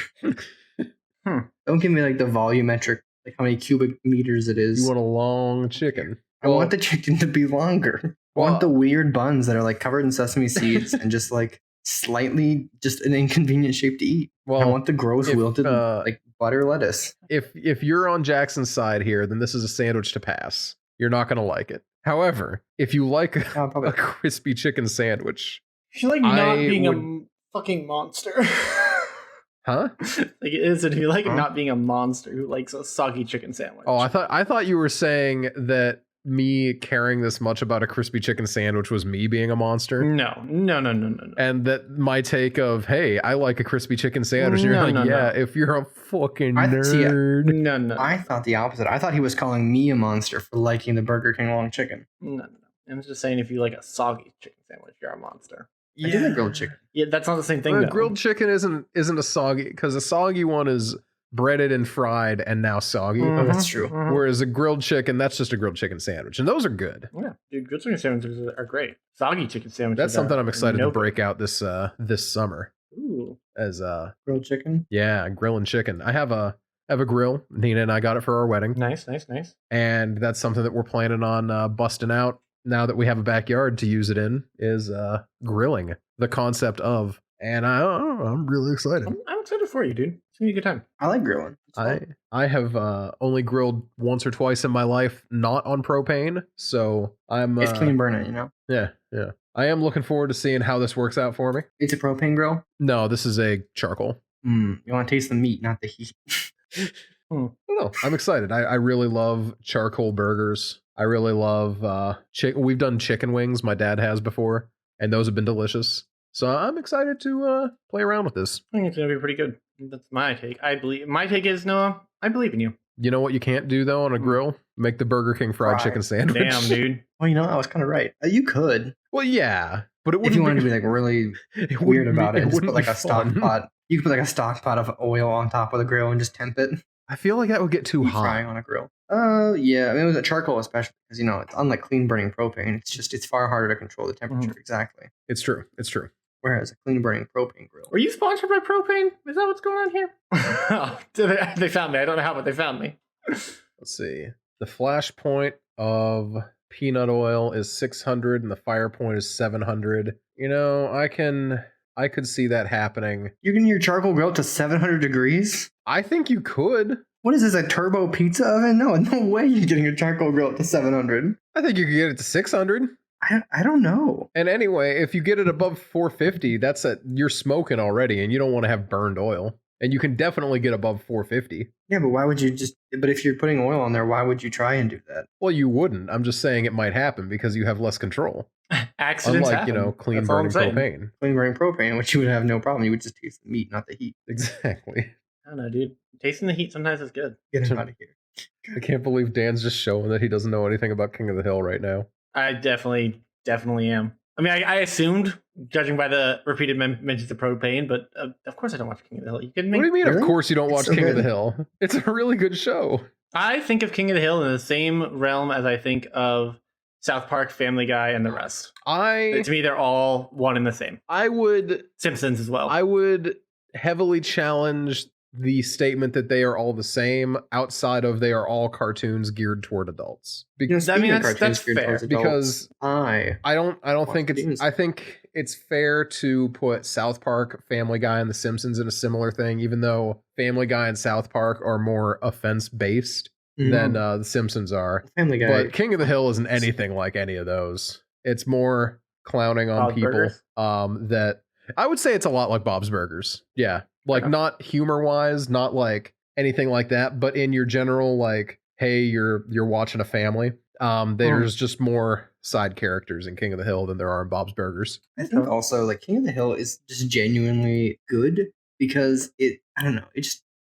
Don't give me like the volumetric, like how many cubic meters it is. You want a long chicken. I want the chicken to be longer. I Well- want the weird buns that are like covered in sesame seeds and just like slightly just an inconvenient shape to eat. I Well, want the gross if, wilted like butter lettuce. if you're on Jackson's side here, then this is a sandwich to pass. You're not going to like it. However, if you like I'll a probably crispy chicken sandwich, I feel like I not being would- a fucking monster. Huh? Like, is it if you like Huh? not being a monster who likes a soggy chicken sandwich? Oh, I thought you were saying that me caring this much about a crispy chicken sandwich was me being a monster. No. And that my take of, hey, I like a crispy chicken sandwich. And you're No, like, no, yeah, no. if you're a fucking See, nerd. No. I thought the opposite. I thought he was calling me a monster for liking the Burger King long chicken. No. I'm just saying if you like a soggy chicken sandwich, you're a monster. I do like grilled chicken. Yeah, that's not the same thing, Well, though. grilled chicken isn't a soggy, because a soggy one is breaded and fried and now soggy. Oh, that's true. Mhm. Whereas a grilled chicken, that's just a grilled chicken sandwich, and those are good. Yeah, dude, grilled chicken sandwiches are great. Soggy chicken sandwiches. That's something are I'm excited no to break out this summer. Ooh. As Grilled chicken? yeah, grilling chicken. I have a grill. Nina and I got it for our wedding, Nice. and that's something that we're planning on busting out now that we have a backyard to use it in. Is grilling, the concept of, and I'm really excited. I'm excited for you, dude. It's gonna be a good time. I like grilling. It's fun. I have only grilled once or twice in my life, not on propane. So I'm It's clean burning, you know? yeah. I am looking forward to seeing how this works out for me. It's a propane grill. No, this is a charcoal. You want to taste the meat, not the heat. I don't know. I'm excited. I really love charcoal burgers. I really love chicken. We've done chicken wings. My dad has before, and those have been delicious. So I'm excited to play around with this. I think it's gonna be pretty good. That's my take. My take is Noah. I believe in you. You know what you can't do though on a grill? Make the Burger King fried Fry. chicken sandwich. Damn, dude. Well, you know, I was kind of right. You could. Well, yeah, but it If wouldn't you wanted to be like really it weird wouldn't about be- it, just put wouldn't like be a stock fun. pot. You could put like a stock pot of oil on top of the grill and just temp it. I feel like that would get too Deep hot. frying on a grill. Yeah. I mean, it was a charcoal, especially because you know it's unlike clean burning propane. It's far harder to control the temperature exactly. It's true. Whereas a clean burning propane grill. Were you sponsored by propane? Is that what's going on here? Oh, they found me. I don't know how, but they found me. Let's see. The flash point of peanut oil is 600 and the fire point is 700. You know, I could see that happening. You're getting your charcoal grill to 700 degrees? I think you could. What is this, a turbo pizza oven? No way you're getting your charcoal grill to 700. I think you could get it to 600. I don't know. And anyway, if you get it above 450, you're smoking already and you don't want to have burned oil. And you can definitely get above 450. Yeah, but why would you but if you're putting oil on there, why would you try and do that? Well, you wouldn't. I'm just saying it might happen because you have less control. Accidents Unlike, happen. clean That's all I'm burning saying. propane. Clean burning propane, which you would have no problem. You would just taste the meat, not the heat. Exactly. I don't know, dude. Tasting the heat sometimes is good. Get him out of here. I can't believe Dan's just showing that he doesn't know anything about King of the Hill right now. I definitely am. I mean, I assumed, judging by the repeated mentions of propane, but of course I don't watch King of the Hill. You kidding me? What do you mean, Really? of course you don't It's watch so King of the good. Hill? It's a really good show. I think of King of the Hill in the same realm as I think of South Park, Family Guy, and the rest. To me, they're all one and the same. I would Simpsons as well. I would heavily challenge the statement that they are all the same outside of they are all cartoons geared toward adults. You know, Because I mean, speaking of that's cartoons geared fair. towards adults, because I I don't Watch think cartoons. I think it's fair to put South Park, Family Guy, and The Simpsons in a similar thing, even though Family Guy and South Park are more offense based than The Simpsons are. Family Guy. But King of the Hill isn't anything like any of those. It's more clowning on Bob's people. Burgers? That I would say it's a lot like Bob's Burgers. Yeah. Like Okay. not humor wise, not like anything like that, but in your general like, hey, you're watching a family. There's just more side characters in King of the Hill than there are in Bob's Burgers. I think also like King of the Hill is just genuinely good because it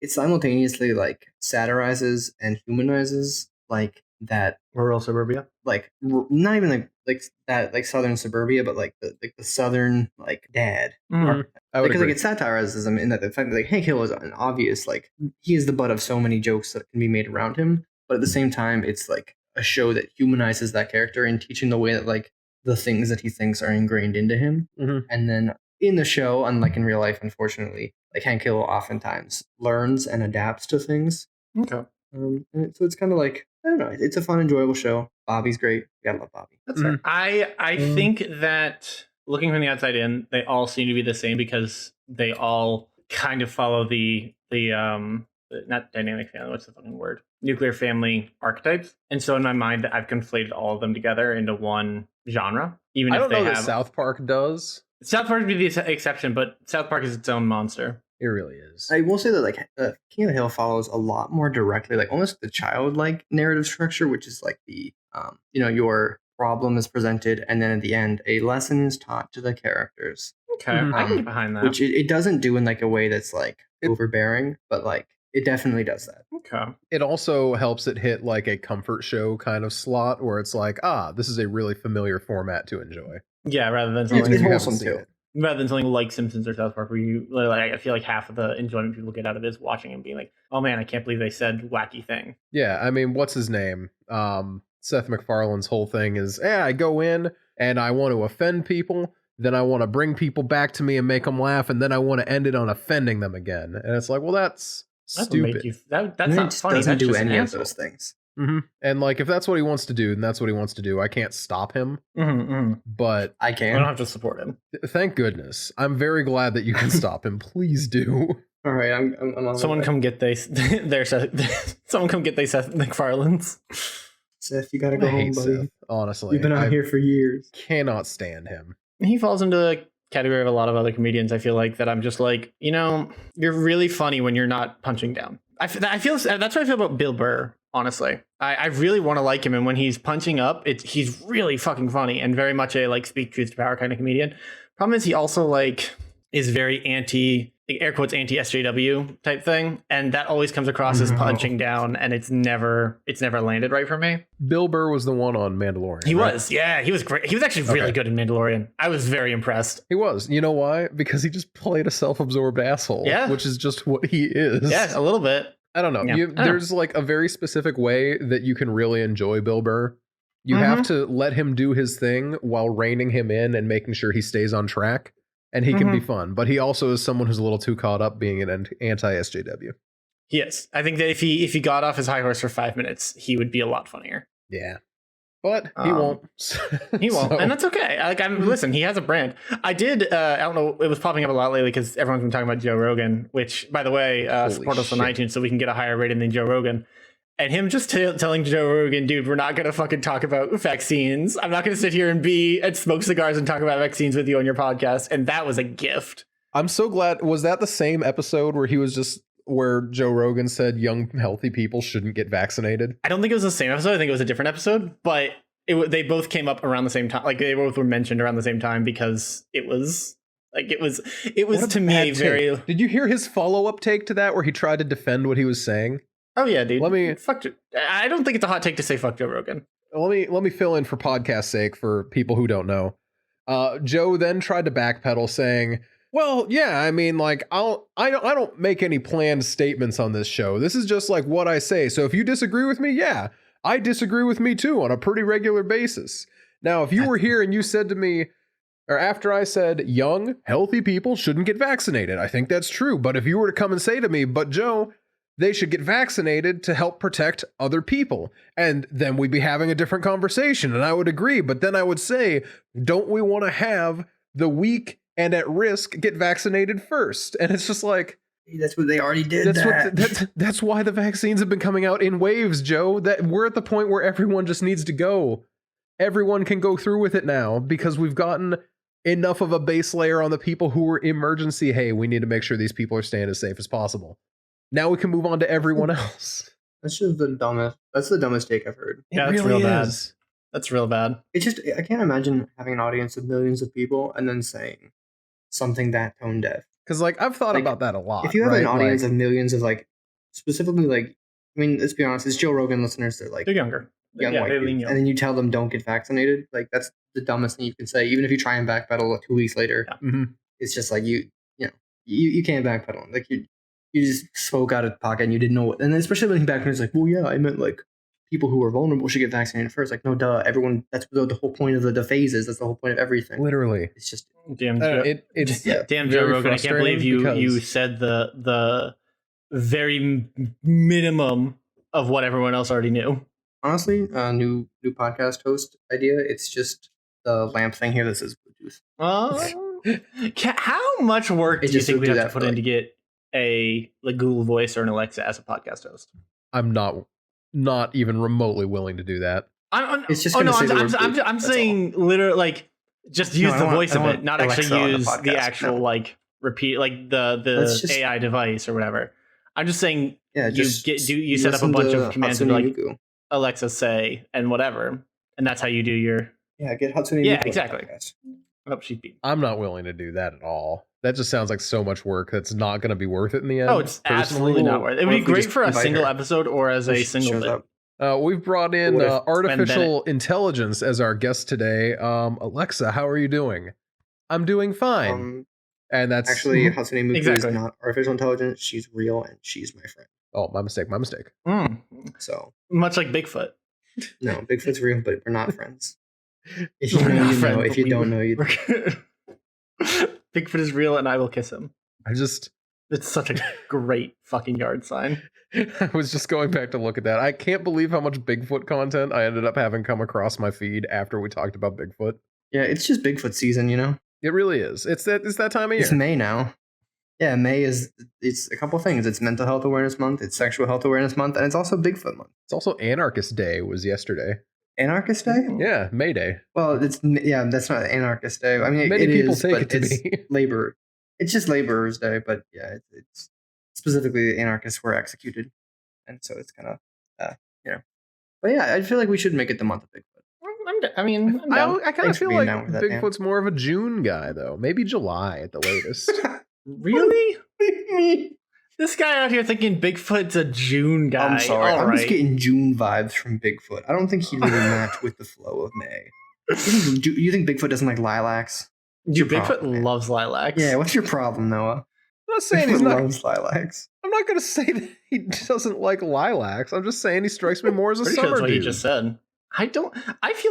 simultaneously like satirizes and humanizes like that Rural suburbia. like not even like that like southern suburbia but like the southern like dad I would because like agree. it satirizes him in that the fact that like Hank Hill is an obvious like he is the butt of so many jokes that can be made around him, but at the same time it's like a show that humanizes that character and teaching the way that like the things that he thinks are ingrained into him. Mhm. And then in the show, unlike in real life, unfortunately, like Hank Hill oftentimes learns and adapts to things. Okay. So it's kind of like I don't know, it's a fun, enjoyable show. Bobby's great. You gotta love Bobby. That's fair. I Mm. think that looking from the outside in, they all seem to be the same because they all kind of follow the not dynamic family, what's the fucking word? Nuclear family archetypes. And so in my mind, I've conflated all of them together into one genre. Even I if don't they know have that South Park does. South Park would be the exception, but South Park is its own monster. It really is. I will say that like King of the Hill follows a lot more directly, like almost the childlike narrative structure, which is like the your problem is presented, and then at the end a lesson is taught to the characters. Okay, I can get behind that. Which it doesn't do in like a way that's like overbearing, but like it definitely does that. Okay. It also helps it hit like a comfort show kind of slot where it's like, this is a really familiar format to enjoy. Yeah, rather than It's something wholesome too. rather than something like Simpsons or South Park, where you like, I feel like half of the enjoyment people get out of it is watching and being like, "Oh man, I can't believe they said wacky thing." Yeah, I mean, what's his name? Seth MacFarlane's whole thing is, I go in and I want to offend people, then I want to bring people back to me and make them laugh, and then I want to end it on offending them again. And it's like, well, that's stupid. That's And not it funny. doesn't That's do just any an of those asshole. things. And like, if that's what he wants to do, then that's what he wants to do. I can't stop him, but I I can. don't have to support him. thank goodness. I'm very glad that you can stop him. Please do. All right, I'm on Someone the way. come get someone come get they Seth MacFarlane's. Seth, you gotta I go home, hate buddy. Seth, honestly. You've been out I here for years. cannot stand him. He falls into the category of a lot of other comedians. I feel like that I'm just like, you're really funny when you're not punching down. I feel that's what I feel about Bill Burr. Honestly, I really want to like him, and when he's punching up, he's really fucking funny and very much a like speak truth to power kind of comedian. Problem is, he also like is very anti, air quotes, anti SJW type thing, and that always comes across as punching down, and it's never landed right for me. Bill Burr was the one on Mandalorian. He right? was, yeah, he was great. He was actually really good in Mandalorian. I was very impressed. He was. You know why? Because he just played a self-absorbed asshole. Yeah. Which is just what he is. Yeah, a little bit. I don't know. Yeah. There's like a very specific way that you can really enjoy Bill Burr. You have to let him do his thing while reining him in and making sure he stays on track. And he can be fun. But he also is someone who's a little too caught up being an anti-SJW. He is. I think that if he got off his high horse for 5 minutes, he would be a lot funnier. Yeah. But he won't. He won't, So- and that's okay. Listen, he has a brand. I did. I don't know. It was popping up a lot lately because everyone's been talking about Joe Rogan. Which, by the way, Holy support us on shit. iTunes so we can get a higher rating than Joe Rogan. And him just telling Joe Rogan, dude, we're not gonna fucking talk about vaccines. I'm not gonna sit here and smoke cigars and talk about vaccines with you on your podcast. And that was a gift. I'm so glad. Was that the same episode where Joe Rogan said young, healthy people shouldn't get vaccinated? I don't think it was the same episode. I think it was a different episode, but they both came up around the same time. Like they both were mentioned around the same time because it was What to me bad a very. take. Did you hear his follow-up take to that where he tried to defend what he was saying? Oh yeah, dude. Fuck. I don't think it's a hot take to say fuck Joe Rogan. Let me fill in for podcast sake for people who don't know. Joe then tried to backpedal, saying, "Well, yeah, I mean, like, I don't make any planned statements on this show. This is just like what I say. So if you disagree with me, yeah, I disagree with me too on a pretty regular basis. Now, if you were here and you said to me, or after I said young, healthy people shouldn't get vaccinated, I think that's true. But if you were to come and say to me, but Joe, they should get vaccinated to help protect other people, and then we'd be having a different conversation, and I would agree. But then I would say, don't we want to have the weak and at risk get vaccinated first? And it's just like, That's what they already did. that's why the vaccines have been coming out in waves, Joe. That we're at the point where everyone just needs to go. Everyone can go through with it now because we've gotten enough of a base layer on the people who were emergency. Hey, we need to make sure these people are staying as safe as possible. Now we can move on to everyone else. That's just the dumbest. That's the dumbest take I've heard. Yeah, It that's really real bad. is. That's real bad. It's just I can't imagine having an audience of millions of people and then saying something that tone deaf. Because like I've thought Like, about that a lot. If you have right? an audience Like, of millions of like, specifically like, I mean, let's be honest, it's Joe Rogan listeners that like They're younger. young Yeah, white they dudes, lean young. and then you tell them don't get vaccinated. Like that's the dumbest thing you can say. Even if you try and backpedal 2 weeks later, Yeah. mhm. it's just like you can't backpedal. Like you just spoke out of pocket and you didn't know what. And then especially when he backpedaled, it's like, well, yeah, I meant like people who are vulnerable should get vaccinated first. Like, no, duh. Everyone. That's the whole point of the phases. That's the whole point of everything. Literally. It's just Damn, I don't Joe, know, it's damn Joe very Rogan. I can't believe you frustrating said the very minimum of what everyone else already knew. honestly a new podcast host idea. It's just the lamp thing here that says Bluetooth. How much work It do you just think would we do have to that put for, in to get a Google Voice or an Alexa as a podcast host? I'm not even remotely willing to do that. It's just gonna say the word Bluetooth, I'm that's saying literally like just use I the want- voice I of want it, not Alexa actually on the use the podcast, actual no. like repeat like the Let's just- AI device or whatever. I'm just saying Yeah, just you set up a listen bunch to of commands and Hatsune be like Miku. Alexa say and whatever, and that's how you do your. Yeah, get Hatsune Yeah, Miku. exactly. Podcast. Oh, she's beat. I'm not willing to do that at all. That just sounds like so much work that's not going to be worth it in the end. Oh, it's absolutely personally. not worth it. It Or would be if we great just for a invite single her. episode or as a She single shows bit. up. We've brought in What if artificial intelligence as our guest today. Alexa, how are you doing? I'm doing fine. And that's Actually, Hatsune Miku Exactly. is not artificial intelligence. She's real, and she's my friend. oh, my mistake. So Much like Bigfoot. no, Bigfoot's real, but we're not friends. If you We're know, not you know. friends, If but you we- don't know, you. Bigfoot is real and I will kiss him. I just It's such a great fucking yard sign. I was just going back to look at that. I can't believe how much Bigfoot content I ended up having come across my feed after we talked about Bigfoot. Yeah, it's just Bigfoot season, you know. It really is. It's that time of year. It's May now. Yeah, May is. It's a couple things. It's Mental Health Awareness Month. It's Sexual Health Awareness Month, and it's also Bigfoot Month. It's also Anarchist Day was yesterday. Anarchist Day. Yeah, May Day. Well, that's not Anarchist Day. I mean, Many it people is, take but it to it's be. labor. It's just Laborers Day, but yeah, it's specifically the anarchists were executed, and so it's kind of, But yeah, I feel like we should make it the month of Bigfoot. I'm down. I kind of Thanks for feel being like down with that, man. Bigfoot's more of a June guy, though. Maybe July at the latest. Really? This guy out here thinking Bigfoot's a June guy. I'm sorry, All I'm just right. getting June vibes from Bigfoot. I don't think he'd really match with the flow of May. You think Bigfoot doesn't like lilacs? Dude, your Bigfoot problem, man? loves lilacs. Yeah, what's your problem, Noah? I'm not saying he's Bigfoot not. loves lilacs. I'm not going to say that he doesn't like lilacs. I'm just saying he strikes me more as a Pretty sure summer that's what dude. you just said. I feel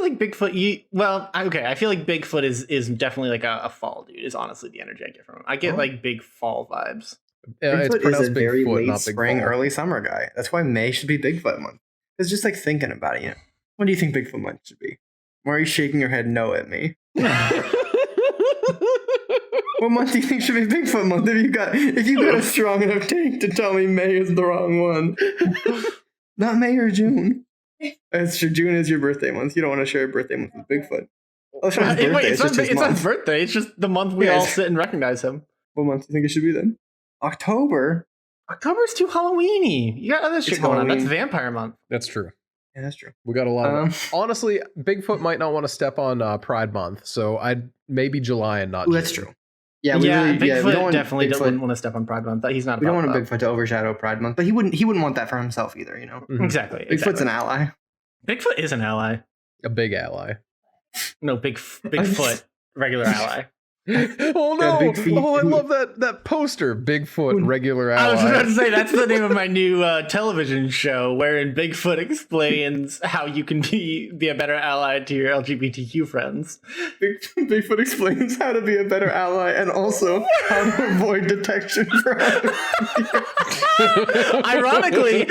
like Bigfoot. I feel like Bigfoot is definitely like a fall dude. Is honestly the energy I get from him. I get Oh. like big fall vibes. It's Bigfoot is pronounced a very Bigfoot, late not Big spring, Fall. early summer guy. That's why May should be Bigfoot month. It's just like thinking about it. What do you think Bigfoot month should be? Why are you shaking your head no at me? What month do you think should be Bigfoot month? If you got a strong enough take to tell me May is the wrong one, not May or June. That's true. June is your birthday month. You don't want to share a birthday month with Bigfoot. Oh, it's not his birthday. Wait, It's just his it's not his month. birthday. It's just the month we Yeah, all it's- sit and recognize him. What month do you think it should be then? October. October's too Halloweeny. You got other shit going on. That's Halloween. Vampire Month. That's true. Yeah, that's true. We got a lot of honestly, Bigfoot might not want to step on Pride Month, so I'd maybe July and not Ooh, that's June. true. Yeah, we Yeah, really, Bigfoot yeah, we don't want definitely Bigfoot, wouldn't want to step on Pride Month. He's not. We don't about want that. Bigfoot to overshadow Pride Month, but he wouldn't want that for himself either. Mhm. Exactly. Bigfoot's an ally. Bigfoot is an ally. A big ally. No, Bigfoot, regular ally. Oh no! big feet. Oh, I love that poster. Bigfoot, regular ally. I was about to say that's the name of my new television show, wherein Bigfoot explains how you can be a better ally to your LGBTQ friends. Bigfoot explains how to be a better ally and also how to avoid detection for Ironically,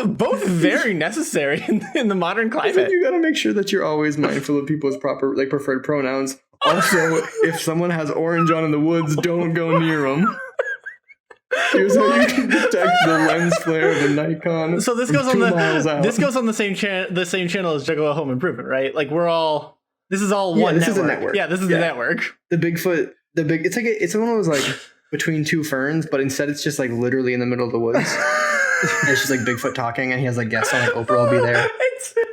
both very necessary in the modern climate. You gotta make sure that you're always mindful of people's preferred pronouns. Also, if someone has orange on in the woods, don't go near them. Here's how you can detect the lens flare of the Nikon. So this from goes on 2 miles out. this goes on the same channel as Juggalo Home Improvement, right? Like this is all Yeah, one. this network. is a network. Yeah, this is the network. The Bigfoot, it's one of those like between two ferns, but instead it's just like literally in the middle of the woods. And it's just like Bigfoot talking, and he has like guests on, like Oprah will be there.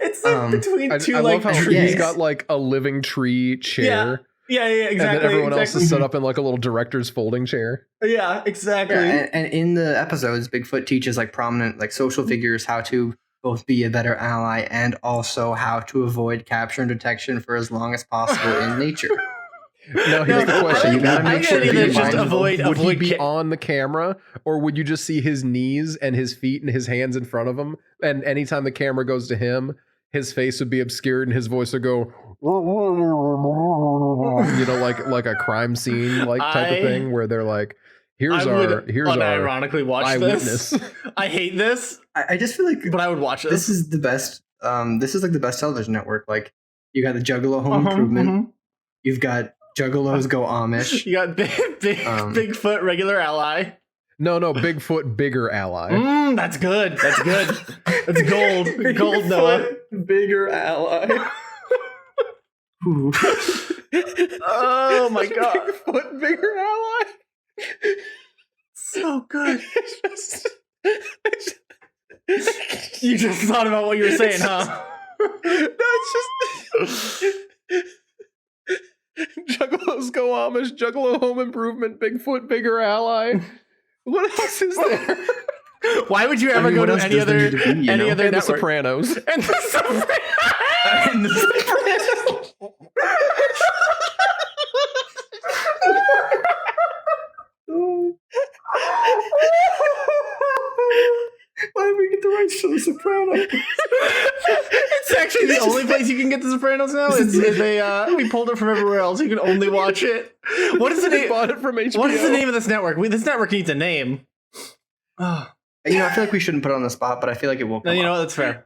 It's like between two I like love how trees. he's got like a living tree chair. Yeah, exactly. And then everyone else exactly. is set up in like a little director's folding chair. Yeah, exactly. Yeah, and in the episodes, Bigfoot teaches like prominent like social figures how to both be a better ally and also how to avoid capture and detection for as long as possible in nature. Now here's the question: You gotta make sure that you're just mindful. avoid would he be ca- on the camera, or would you just see his knees and his feet and his hands in front of him? And anytime the camera goes to him, his face would be obscured and his voice would go, like a crime scene type of thing, where they're like, "Here's I our would eyewitness." unironically watch this. I hate this, I just feel like but I would watch this. this is the best. This is like the best television network. Like you got the Juggalo Home Improvement. You've got Juggalos Go Amish. You got Bigfoot regular ally. No, Bigfoot, bigger ally. That's good. That's good. That's gold. Gold, Noah. Bigger ally. Oh my god. Bigfoot, bigger ally. So good. It's You just thought about what you were saying, huh? No, it's just Juggalos Go Amish, Juggalo Home Improvement, Bigfoot Bigger Ally. What else is there? Why would you ever go what to else any does there other need to be, you any know? other And The network? Sopranos. And the Sopranos. And the Why did we get the rights to The Sopranos? It's actually the only place you can get The Sopranos now. We pulled it from everywhere else. You can only watch it. What is the They name? bought it from HBO. What is the name of this network? This network needs a name. Oh, I feel like we shouldn't put it on the spot, but I feel like it will come no, you know up. what? That's fair.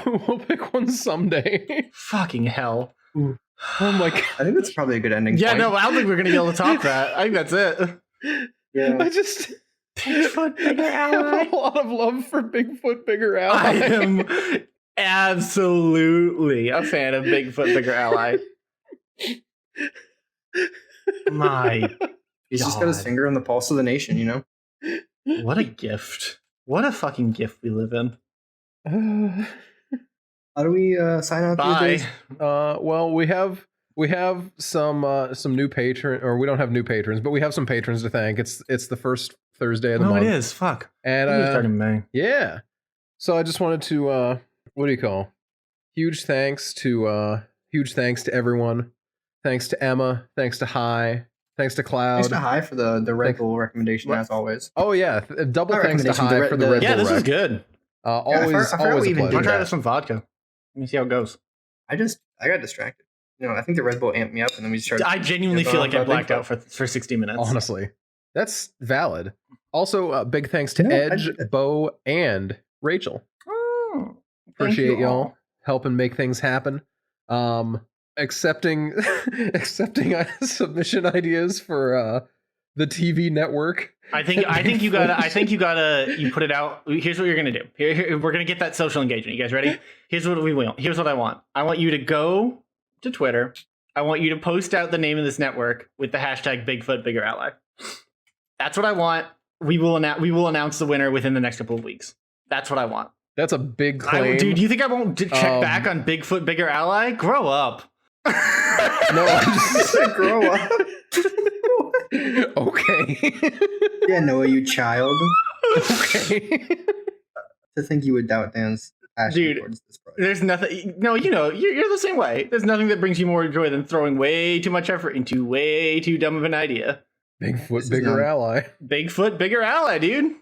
We'll pick one someday. Fucking hell. Oh my god. I think that's probably a good ending Yeah, point. no, I don't think we're gonna be able to top that. I think that's it. Yeah. I just Bigfoot Bigger I have Ally. a lot of love for Bigfoot Bigger I Ally. am absolutely a fan of Bigfoot Bigger Ally. My He's just got his God. finger on the pulse of the nation, you know? What a gift. What a fucking gift we live in. How do we sign out these Bye. days? Well, we have some new patron, or we don't have new patrons, but we have some patrons to thank. It's the first Thursday of the No, month. it is. Fuck. And I think we start in May. yeah. So I just wanted to what do you call? Huge thanks to everyone. Thanks to Emma, thanks to Hi, thanks to Cloud. Thanks to Hi for the Red Bull recommendation, What? as always. Oh yeah, double Not thanks to recommendation, Hi for the Red Yeah, Bull this is rec. good. Always I forgot always we a even I'm pleasure. did try that. this with vodka. Let me see how it goes. I got distracted. I think the Red Bull amped me up, and then we started. I genuinely Yeah, feel like I about blacked Bigfoot. out for 60 minutes. Honestly, that's valid. Also, big thanks to No, I Edge, did it. Bo, and Rachel. Oh, thank Appreciate you y'all all. helping make things happen. Accepting submission ideas for the TV network. I think you put it out. Here's what you're gonna do. Here we're gonna get that social engagement. You guys ready? Here's what we want. Here's what I want. I want you to go to Twitter. I want you to post out the name of this network with the hashtag Bigfoot Bigger Ally. That's what I want. We will announce the winner within the next couple of weeks. That's what I want. That's a big claim. Dude, you think I won't check back on Bigfoot Bigger Ally? Grow up. No, I'm just grow up. okay. Yeah, Noah, you child. Okay. To think you would doubt Dan's passion Dude, towards this project. There's nothing. No, you're the same way. There's nothing that brings you more joy than throwing way too much effort into way too dumb of an idea. Bigfoot is Bigger not- Ally. Bigfoot Bigger Ally, dude.